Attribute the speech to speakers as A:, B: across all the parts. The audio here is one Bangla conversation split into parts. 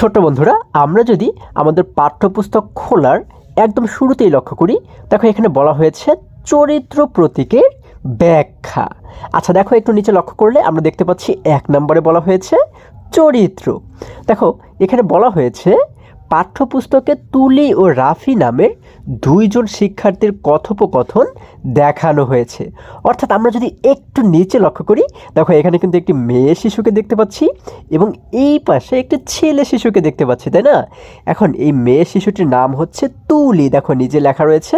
A: ছোট বন্ধুরা, আমরা যদি আমাদের পাঠ্যপুস্তক খোলার একদম শুরুতেই লক্ষ্য করি, দেখো এখানে বলা হয়েছে চরিত্র প্রতীকের ব্যাখ্যা। আচ্ছা দেখো, একটু নিচে লক্ষ্য করলে আমরা দেখতে পাচ্ছি 1 নম্বরে বলা হয়েছে চরিত্র। দেখো এখানে বলা হয়েছে পাঠ্যপুস্তকে তুলি ও রাফি নামের 2 জন শিক্ষার্থীর কথোপকথন দেখানো হয়েছে। অর্থাৎ আমরা যদি একটু নিচে লক্ষ্য করি, দেখো এখানে কিন্তু একটি মেয়ে শিশুকে দেখতে পাচ্ছি এবং এই পাশে একটি ছেলে শিশুকে দেখতে পাচ্ছি, তাই না? এখন এই মেয়ে শিশুটির নাম হচ্ছে তুলি, দেখো নিচে লেখা রয়েছে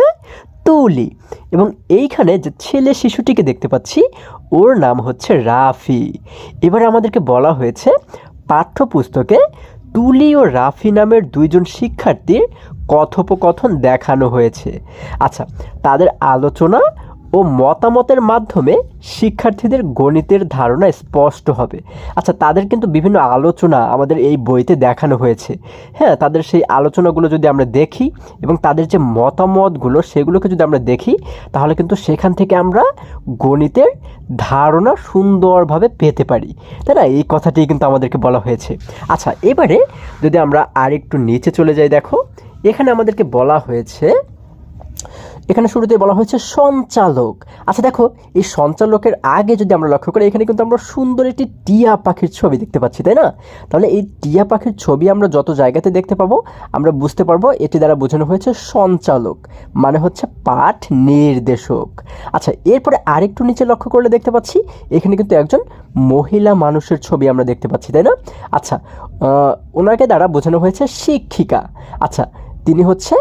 A: তুলি, এবং এইখানে যে ছেলে শিশুটিকে দেখতে পাচ্ছি ওর নাম হচ্ছে রাফি। এবারে আমাদেরকে বলা হয়েছে পাঠ্যপুস্তকে তুলি ও রাফি নামের 2 জন শিক্ষার্থীর কথোপকথন দেখানো হয়েছে। আচ্ছা, তাদের আলোচনা ও মতামতের মাধ্যমে শিক্ষার্থীদের গণিতের ধারণা স্পষ্ট হবে। আচ্ছা, তাদের কিন্তু বিভিন্ন আলোচনা আমাদের এই বইতে দেখানো হয়েছে। হ্যাঁ, তাদের সেই আলোচনাগুলো যদি আমরা দেখি এবং তাদের যে মতামতগুলো সেগুলোকে যদি আমরা দেখি, তাহলে কিন্তু সেখান থেকে আমরা গণিতের ধারণা সুন্দরভাবে পেতে পারি, তাই না? এই কথাটি কিন্তু আমাদেরকে বলা হয়েছে। আচ্ছা, এবারে যদি আমরা আরেকটু নিচে চলে যাই, দেখো এখানে আমাদেরকে বলা হয়েছে, এখানে শুরুতে বলা হয়েছে সঞ্চালক। আচ্ছা দেখো, এই সঞ্চালকের আগে যদি আমরা লক্ষ্য করি, এখানে কিন্তু আমরা সুন্দর একটি টিয়া পাখির ছবি দেখতে পাচ্ছি, তাই না? তাহলে এই টিয়া পাখির ছবি আমরা যত জায়গাতে দেখতে পাবো, আমরা বুঝতে পারবো এটি দ্বারা বোঝানো হয়েছে সঞ্চালক, মানে হচ্ছে পাঠ নির্দেশক। আচ্ছা, এরপরে আরেকটু নিচে লক্ষ্য করলে দেখতে পাচ্ছি এখানে কিন্তু একজন মহিলা মানুষের ছবি আমরা দেখতে পাচ্ছি, তাই না? আচ্ছা, ওনাকে দ্বারা বোঝানো হয়েছে শিক্ষিকা। আচ্ছা, তিনি হচ্ছে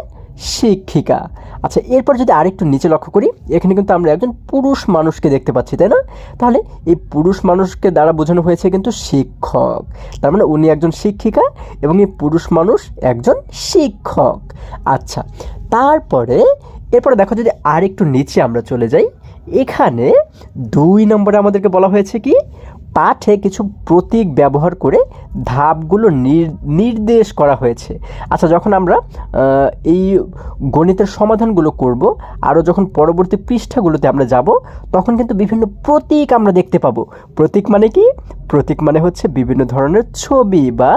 A: শিক্ষিকা। আচ্ছা, এরপর যদি আরেকটু নিচে লক্ষ্য করি, এখানে কিন্তু আমরা একজন পুরুষ মানুষকে দেখতে পাচ্ছি, তাই না? তাহলে এই পুরুষ মানুষকে দ্বারা বোঝানো হয়েছে কিন্তু শিক্ষক, তার মানে উনি একজন শিক্ষিকা এবং এই পুরুষ মানুষ একজন শিক্ষক। আচ্ছা, এরপরে দেখো যদি আরেকটু নিচে আমরা চলে যাই, এখানে 2 নম্বরে আমাদেরকে বলা হয়েছে কি, পাঠে কিছু প্রতীক ব্যবহার করে ধাপগুলো নির্দেশ করা হয়েছে। আচ্ছা, যখন আমরা এই গণিতের সমাধানগুলো করব, আরও যখন পরবর্তী পৃষ্ঠাগুলোতে আমরা যাব, তখন কিন্তু বিভিন্ন প্রতীক আমরা দেখতে পাবো। প্রতীক মানে কি? প্রতীক মানে হচ্ছে বিভিন্ন ধরনের ছবি বা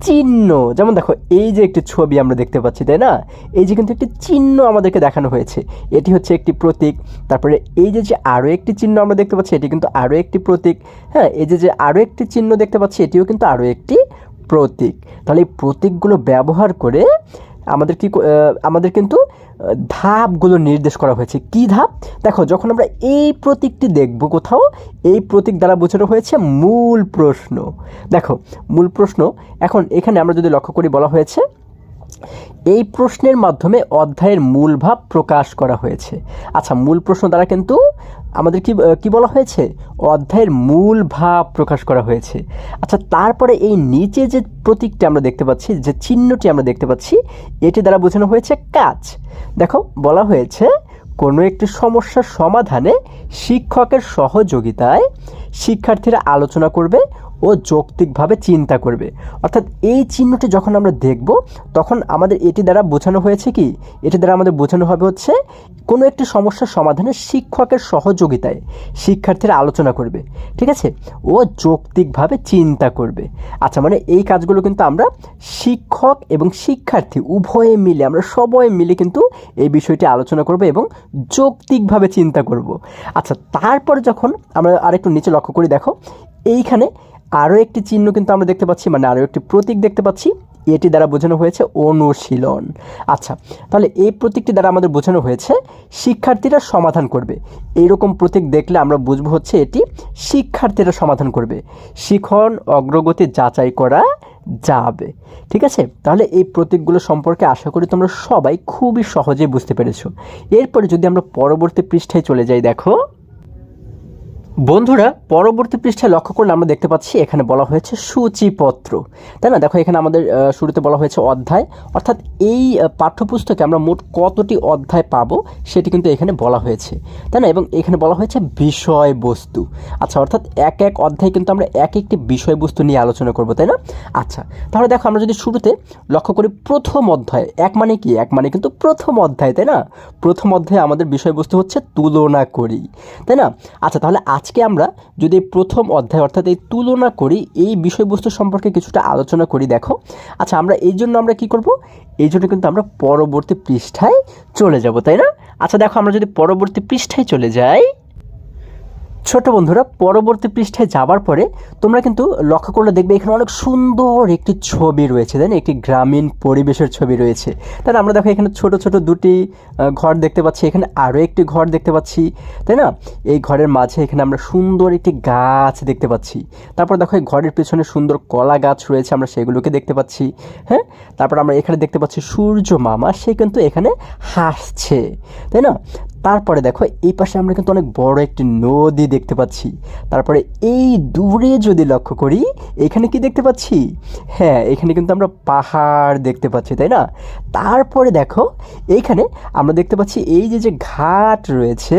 A: চিহ্ন। যেমন দেখো এই যে একটি ছবি আমরা দেখতে পাচ্ছি, তাই না? এই যে কিন্তু একটি চিহ্ন আমাদেরকে দেখানো হয়েছে, এটি হচ্ছে একটি প্রতীক। তারপরে এই যে আরও একটি চিহ্ন আমরা দেখতে পাচ্ছি, এটি কিন্তু আরও একটি প্রতীক। হ্যাঁ, এই যে আরও একটি চিহ্ন দেখতে পাচ্ছি, এটিও কিন্তু আরও একটি প্রতীক। তাহলে এই প্রতীকগুলো ব্যবহার করে আমাদের কিন্তু ধাপগুলো নির্দেশ করা হয়েছে। কি ধাপ? দেখো, যখন আমরা এই প্রতীকটি দেখব কোথাও, এই প্রতীক দ্বারা বোঝানো হয়েছে মূল প্রশ্ন। দেখো মূল প্রশ্ন, এখন এখানে আমরা যদি লক্ষ্য করি, বলা হয়েছে এই প্রশ্নের মাধ্যমে অধ্যায়ের মূল ভাব প্রকাশ করা হয়েছে। আচ্ছা, মূল প্রশ্ন দ্বারা কিন্তু আমাদের কি বলা হয়েছে? অধ্যায়ের মূল ভাব প্রকাশ করা হয়েছে। আচ্ছা, তারপরে এই নিচে যে প্রতীকটি আমরা দেখতে পাচ্ছি, যে চিহ্নটি আমরা দেখতে পাচ্ছি, এটি দ্বারা বোঝানো হয়েছে কাজ। দেখো বলা হয়েছে কোনো একটি সমস্যার সমাধানে শিক্ষকের সহযোগিতায় শিক্ষার্থীরা আলোচনা করবে ও যৌক্তিকভাবে চিন্তা করবে। অর্থাৎ এই চিহ্নটি যখন আমরা দেখব, তখন আমাদের এটি দ্বারা বোঝানো হয়েছে কি, এটি দ্বারা আমাদের বোঝানো হবে হচ্ছে কোনো একটি সমস্যার সমাধানে শিক্ষকের সহযোগিতায় শিক্ষার্থীরা আলোচনা করবে, ঠিক আছে, ও যৌক্তিকভাবে চিন্তা করবে। আচ্ছা, মানে এই কাজগুলো কিন্তু আমরা শিক্ষক এবং শিক্ষার্থী উভয়ে মিলে, আমরা সবাই মিলে কিন্তু এই বিষয়টি আলোচনা করব এবং যৌক্তিকভাবে চিন্তা করব। আচ্ছা, তারপর যখন আমরা আরেকটু নিচে লক্ষ্য করি, দেখো এইখানে আরও একটি চিহ্ন কিন্তু আমরা দেখতে পাচ্ছি, মানে আরও একটি প্রতীক দেখতে পাচ্ছি, এটি দ্বারা বোঝানো হয়েছে অনুশীলন। আচ্ছা, তাহলে এই প্রতীকটি দ্বারা আমাদের বোঝানো হয়েছে শিক্ষার্থীরা সমাধান করবে। এইরকম প্রতীক দেখলে আমরা বুঝবো হচ্ছে এটি শিক্ষার্থীরা সমাধান করবে। শিখন অগ্রগতি যাচাই করা যাবে, ঠিক আছে? তাহলে এই প্রতীকগুলো সম্পর্কে আশা করি তোমরা সবাই খুবই সহজেই বুঝতে পেরেছো। এরপরে যদি আমরা পরবর্তী পৃষ্ঠায় চলে যাই, দেখো বন্ধুরা, পরবর্তী পৃষ্ঠায় লক্ষ্য করলে আমরা দেখতে পাচ্ছি এখানে বলা হয়েছে সূচিপত্র, তাই না? দেখো এখানে আমাদের শুরুতে বলা হয়েছে অধ্যায়, অর্থাৎ এই পাঠ্যপুস্তকে আমরা মোট কতটি অধ্যায় পাবো সেটি কিন্তু এখানে বলা হয়েছে, তাই না? এবং এখানে বলা হয়েছে বিষয়বস্তু। আচ্ছা, অর্থাৎ এক এক অধ্যায় কিন্তু আমরা এক একটি বিষয়বস্তু নিয়ে আলোচনা করব, তাই না? আচ্ছা, তাহলে দেখো আমরা যদি শুরুতে লক্ষ্য করি, প্রথম অধ্যায়, এক মানে কি? এক মানে কিন্তু প্রথম অধ্যায়, তাই না? প্রথম অধ্যায়ে আমাদের বিষয়বস্তু হচ্ছে তুলনা করি, তাই না? আচ্ছা, তাহলে আজকে আমরা যদি প্রথম অধ্যায় অর্থাৎ এই তুলনা করি এই বিষয়বস্তু সম্পর্কে কিছুটা আলোচনা করি। দেখো আচ্ছা, আমরা এই জন্য আমরা কি করব, এই জন্য কিন্তু আমরা পরবর্তী পৃষ্ঠায় চলে যাব, তাই না? আচ্ছা দেখো, আমরা যদি পরবর্তী পৃষ্ঠায় চলে যাই, ছোট বন্ধুরা, পরবর্তী পৃষ্ঠায় যাবার পরে তোমরা কিন্তু লক্ষ্য করলে দেখবে এখানে অনেক সুন্দর একটি ছবি রয়েছে, তাই না? একটি গ্রামীণ পরিবেশের ছবি রয়েছে, তাই না? আমরা দেখো এখানে ছোট ছোট দুটি ঘর দেখতে পাচ্ছি, এখানে আরও একটি ঘর দেখতে পাচ্ছি, তাই না? এই ঘরের মাঝে এখানে আমরা সুন্দর একটি গাছ দেখতে পাচ্ছি। তারপর দেখো এই ঘরের পেছনে সুন্দর কলা গাছ রয়েছে, আমরা সেগুলোকে দেখতে পাচ্ছি। হ্যাঁ, তারপর আমরা এখানে দেখতে পাচ্ছি সূর্য মামা, সে কিন্তু এখানে হাসছে, তাই না? তারপরে দেখো এই পাশে আমরা কিন্তু অনেক বড় একটি নদী দেখতে পাচ্ছি। তারপরে এই দূরে যদি লক্ষ্য করি, এখানে কি দেখতে পাচ্ছি? হ্যাঁ, এখানে কিন্তু আমরা পাহাড় দেখতে পাচ্ছি, তাই না? তারপরে দেখো এইখানে আমরা দেখতে পাচ্ছি এই যে যে ঘাট রয়েছে,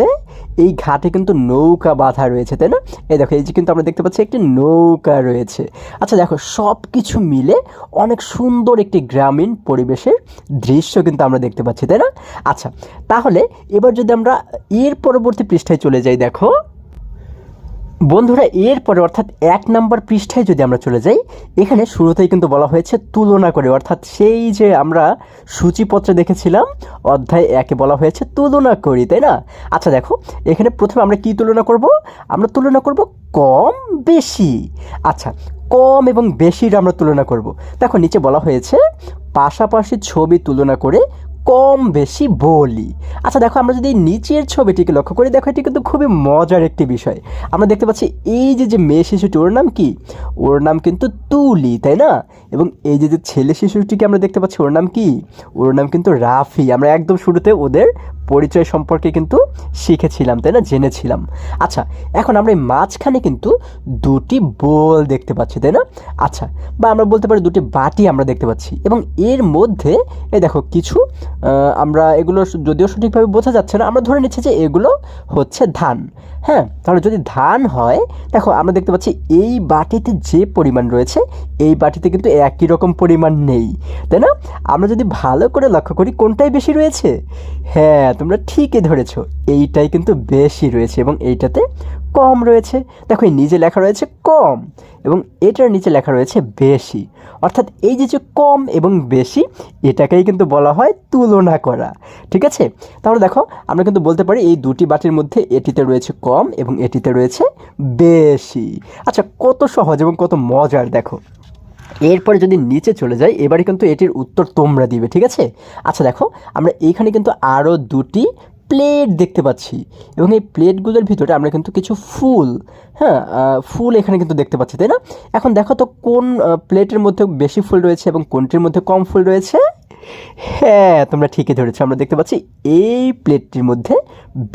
A: এই ঘাটে কিন্তু নৌকা বাঁধা রয়েছে, তাই না? এই দেখো, এই যে কিন্তু আমরা দেখতে পাচ্ছি একটি নৌকা রয়েছে। আচ্ছা দেখো, সব কিছু মিলে অনেক সুন্দর একটি গ্রামীণ পরিবেশের দৃশ্য কিন্তু আমরা দেখতে পাচ্ছি, তাই না? আচ্ছা, তাহলে এবার যদি আমরা এর পরবর্তী পৃষ্ঠায় চলে যাই, দেখো বন্ধুরা, এরপরে অর্থাৎ 1 নম্বর পৃষ্ঠায় যদি আমরা চলে যাই, এখানে শুরুতেই কিন্তু বলা হয়েছে তুলনা করে, অর্থাৎ সেই যে আমরা সূচিপত্রে দেখেছিলাম অধ্যায় 1-এ বলা হয়েছে তুলনা করি, তাই না? আচ্ছা দেখো, এখানে প্রথমে আমরা কি তুলনা করব? আমরা তুলনা করব কম বেশি। আচ্ছা, কম এবং বেশির আমরা তুলনা করব। দেখো নিচে বলা হয়েছে পাশাপাশি ছবি তুলনা করে কম বেশি বলি। আচ্ছা দেখো, আমরা যদি নিচের ছবিটিকে লক্ষ্য করি, দেখো এটি কিন্তু খুবই মজার একটি বিষয়। আমরা দেখতে পাচ্ছি এই যে যে মেয়ে শিশুটি, ওর নাম কি? ওর নাম কিন্তু তুলি, তাই না? এবং এই যে যে ছেলে শিশুটিকে আমরা দেখতে পাচ্ছি, ওর নাম কি? ওর নাম কিন্তু রাফি। আমরা একদম শুরুতে ওদের পরিচয় সম্পর্কে কিন্তু শিখেছিলাম, তাই না? জেনেছিলাম। আচ্ছা, এখন আমরা এই মাঝখানে কিন্তু দুটি বোল দেখতে পাচ্ছি, তাই না? আচ্ছা, বা আমরা বলতে পারি দুটি বাটি আমরা দেখতে পাচ্ছি, এবং এর মধ্যে এই দেখো কিছু আমরা এগুলো যদিও সঠিকভাবে বোঝা যাচ্ছে না, আমরা ধরে নিচ্ছি যে এগুলো হচ্ছে ধান। হ্যাঁ, তাহলে যদি ধান হয়, দেখো আমরা দেখতে পাচ্ছি এই বাটিতে যে পরিমাণ রয়েছে এই বাটিতে কিন্তু একই রকম পরিমাণ নেই, তাই না? আমরা যদি ভালো করে লক্ষ্য করি, কোনটাই বেশি রয়েছে? হ্যাঁ, তোমরা ঠিকই ধরেছো, এইটাই কিন্তু বেশি রয়েছে এবং এইটাতে কম রয়েছে। দেখো এই নিচে লেখা রয়েছে কম এবং এটার নিচে লেখা রয়েছে বেশি, অর্থাৎ এই যে যে কম এবং বেশি, এটাকেই কিন্তু বলা হয় তুলনা করা। ঠিক আছে, তাহলে দেখো আমরা কিন্তু বলতে পারি এই দুটি বাটির মধ্যে এটিতে রয়েছে কম এবং এটিতে রয়েছে বেশি। আচ্ছা, কত সহজ এবং কত মজার দেখো। এরপরে যদি নিচে চলে যাই, এবারে কিন্তু এটির উত্তর তোমরা দিবে, ঠিক আছে? আচ্ছা দেখো, আমরা এইখানে কিন্তু আরও দুটি প্লেট দেখতে পাচ্ছি এবং এই প্লেটগুলোর ভিতরে আমরা কিন্তু কিছু ফুল, হ্যাঁ ফুল এখানে কিন্তু দেখতে পাচ্ছি, তাই না? এখন দেখো তো কোন প্লেটের মধ্যে বেশি ফুল রয়েছে এবং কোনটির মধ্যে কম ফুল রয়েছে? হ্যাঁ, তোমরা ঠিকই ধরেছো, আমরা দেখতে পাচ্ছি এই প্লেটটির মধ্যে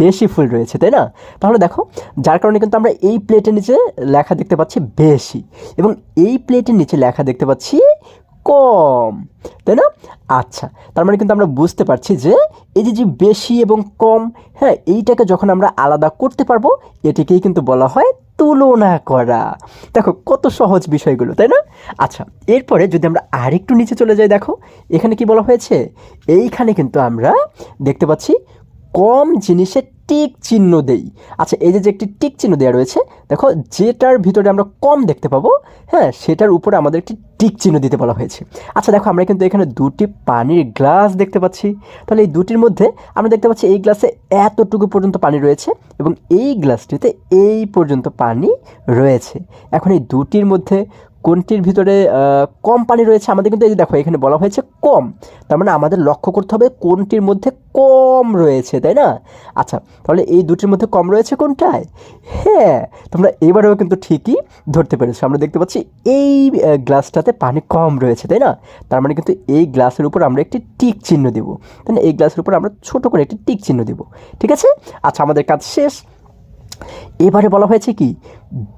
A: বেশি ফুল রয়েছে, তাই না? তাহলে দেখো, যার কারণে কিন্তু আমরা এই প্লেটের নিচে লেখা দেখতে পাচ্ছি বেশি এবং এই প্লেটের নিচে লেখা দেখতে পাচ্ছি কম, তাই না? আচ্ছা, তার মানে কিন্তু আমরা বুঝতে পারছি যে এই যে যে বেশি এবং কম, হ্যাঁ এইটাকে যখন আমরা আলাদা করতে পারবো, এটিকেই কিন্তু বলা হয় তুলনা করা। দেখো কত সহজ বিষয়গুলো, তাই না? আচ্ছা, এরপরে যদি আমরা আরেকটু নিচে চলে যাই, দেখো এখানে কি বলা হয়েছে? এইখানে কিন্তু আমরা দেখতে পাচ্ছি কম জিনিসের টিক চিহ্ন দেই। আচ্ছা, এই যে যে একটি টিক চিহ্ন দেওয়া রয়েছে, দেখো যেটার ভিতরে আমরা কম দেখতে পাবো, হ্যাঁ সেটার উপরে আমাদের একটি টিক চিহ্ন দিতে বলা হয়েছে। আচ্ছা দেখো, আমরা কিন্তু এখানে দুটি পানির গ্লাস দেখতে পাচ্ছি। তাহলে এই দুটির মধ্যে আমরা দেখতে পাচ্ছি এই গ্লাসে এতটুকু পর্যন্ত পানি রয়েছে এবং এই গ্লাসটিতে এই পর্যন্ত পানি রয়েছে। এখন এই দুটির মধ্যে কোনটির ভিতরে কম পানি রয়েছে? আমাদের কিন্তু এই যে দেখো এখানে বলা হয়েছে কম, তার মানে আমাদের লক্ষ্য করতে হবে কোনটির মধ্যে কম রয়েছে, তাই না? আচ্ছা, তাহলে এই দুটির মধ্যে কম রয়েছে কোনটায়? হ্যাঁ, তোমরা এবারেও কিন্তু ঠিকই ধরতে পেরেছো। আমরা দেখতে পাচ্ছি এই গ্লাসটাতে পানি কম রয়েছে, তাই না? তার মানে কিন্তু এই গ্লাসের উপর আমরা একটি টিক চিহ্ন দেবো, তাই না? এই গ্লাসের উপর আমরা ছোট করে একটি টিক চিহ্ন দেবো, ঠিক আছে? আচ্ছা, আমাদের কাজ শেষ। এবারে বলা হয়েছে কি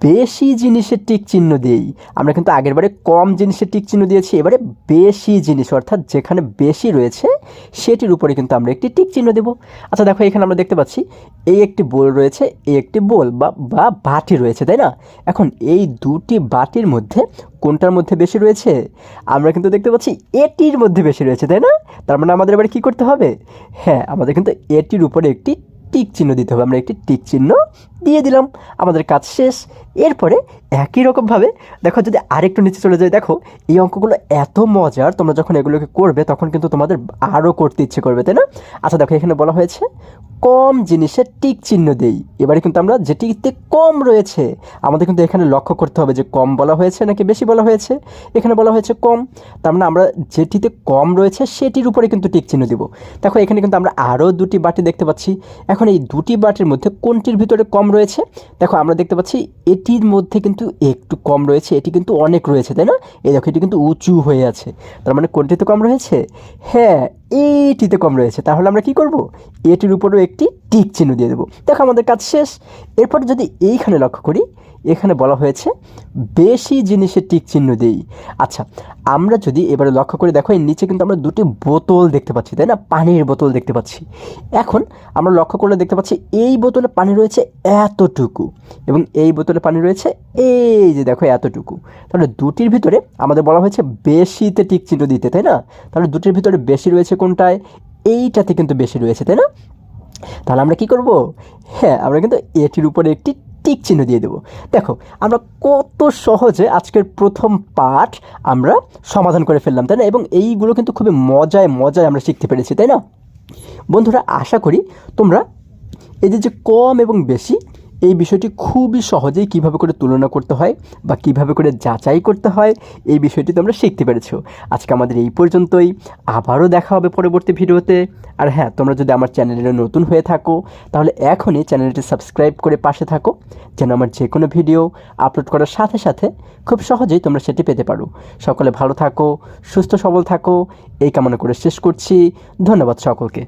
A: বেশি জিনিসের টিক চিহ্ন দেই। আমরা কিন্তু আগের বারে কম জিনিসের টিক চিহ্ন দিয়েছি, এবারে বেশি জিনিস অর্থাৎ যেখানে বেশি রয়েছে সেটির উপরে কিন্তু আমরা একটি টিক চিহ্ন দেব। আচ্ছা দেখো, এখানে আমরা দেখতে পাচ্ছি এই একটি বোল রয়েছে, এই একটি বোল বা বাটি রয়েছে, তাই না? এখন এই দুটি বাটির মধ্যে কোনটার মধ্যে বেশি রয়েছে? আমরা কিন্তু দেখতে পাচ্ছি এটির মধ্যে বেশি রয়েছে, তাই না? তার মানে আমাদের এবারে কী করতে হবে? হ্যাঁ, আমাদের কিন্তু এটির উপরে একটি টিক চিহ্ন দিতে হবে। আমরা একটি টিক চিহ্ন দিয়ে দিলাম, আমাদের কাজ শেষ। এরপরে একই রকমভাবে দেখো যদি আরেকটু নিচে চলে যায়, দেখো এই অঙ্কগুলো এত মজার, তোমরা যখন এগুলোকে করবে তখন কিন্তু তোমাদের আরও করতে ইচ্ছে করবে, তাই না? আচ্ছা দেখো এখানে বলা হয়েছে কম জিনিসের টিক চিহ্ন দেই। এবারে কিন্তু আমরা যেটিতে কম রয়েছে আমাদের কিন্তু এখানে লক্ষ্য করতে হবে যে কম বলা হয়েছে নাকি বেশি বলা হয়েছে। এখানে বলা হয়েছে কম, তার মানে আমরা যেটিতে কম রয়েছে সেটির উপরে কিন্তু টিক চিহ্ন দেবো। দেখো এখানে কিন্তু আমরা আরও দুটি বাটি দেখতে পাচ্ছি। এখন এই দুটি বাটির মধ্যে কোনটির ভিতরে কম রয়েছে? দেখো আমরা দেখতে পাচ্ছি এটির মধ্যে কিন্তু একটু কম রয়েছে, এটি কিন্তু অনেক রয়েছে, তাই না? এই দেখো এটি কিন্তু উঁচু হয়ে আছে, তার মানে কোনটিতে কম রয়েছে? হ্যাঁ, এইটিতে কম রয়েছে। তাহলে আমরা কি করব? এটির উপরেও একটি টিক চিহ্ন দিয়ে দেবো। দেখো আমাদের কাজ শেষ। এরপর যদি এইখানে লক্ষ্য করি, এখানে বলা হয়েছে বেশি জিনিসের টিক চিহ্ন দেই। আচ্ছা আমরা যদি এবারে লক্ষ্য করে দেখো এর নিচে কিন্তু আমরা দুটি বোতল দেখতে পাচ্ছি, তাই না? পানির বোতল দেখতে পাচ্ছি। এখন আমরা লক্ষ্য করলে দেখতে পাচ্ছি এই বোতলে পানি রয়েছে এতটুকু এবং এই বোতলে পানি রয়েছে এই যে দেখো এতটুকু। তাহলে দুটির ভিতরে আমাদের বলা হয়েছে বেশিতে টিক চিহ্ন দিতে, তাই না? তাহলে দুটির ভিতরে বেশি রয়েছে কোনটায়? এইটাতে কিন্তু বেশি রয়েছে, তাই না? তাহলে আমরা কি করব? হ্যাঁ, আমরা কিন্তু এটির উপরে একটি টিক চিহ্ন দিয়ে দেবো। দেখো আমরা কত সহজে আজকের প্রথম পাঠ আমরা সমাধান করে ফেললাম, তাই না? এবং এইগুলো কিন্তু খুবই মজায় মজায় আমরা শিখতে পেরেছি, তাই না? বন্ধুরা আশা করি তোমরা এই যে কম এবং বেশি এই বিষয়টি খুবই সহজেই কিভাবে করে তুলনা করতে হয় বা কিভাবে করে যাচাই করতে হয় এই বিষয়টি তোমরা শিখতে পেরেছো। আজকে আমাদের এই পর্যন্তই, আবারও দেখা হবে পরবর্তী ভিডিওতে। আর হ্যাঁ, তোমরা যদি আমার চ্যানেলে নতুন হয়ে থাকো তাহলে এখনই চ্যানেলটি সাবস্ক্রাইব করে পাশে থাকো, যেন আমার যে কোনো ভিডিও আপলোড করার সাথে সাথে খুব সহজেই তোমরা সেটি পেতে পারো। সকলে ভালো থাকো, সুস্থ সবল থাকো, এই কামনা করে শেষ করছি। ধন্যবাদ সকলকে।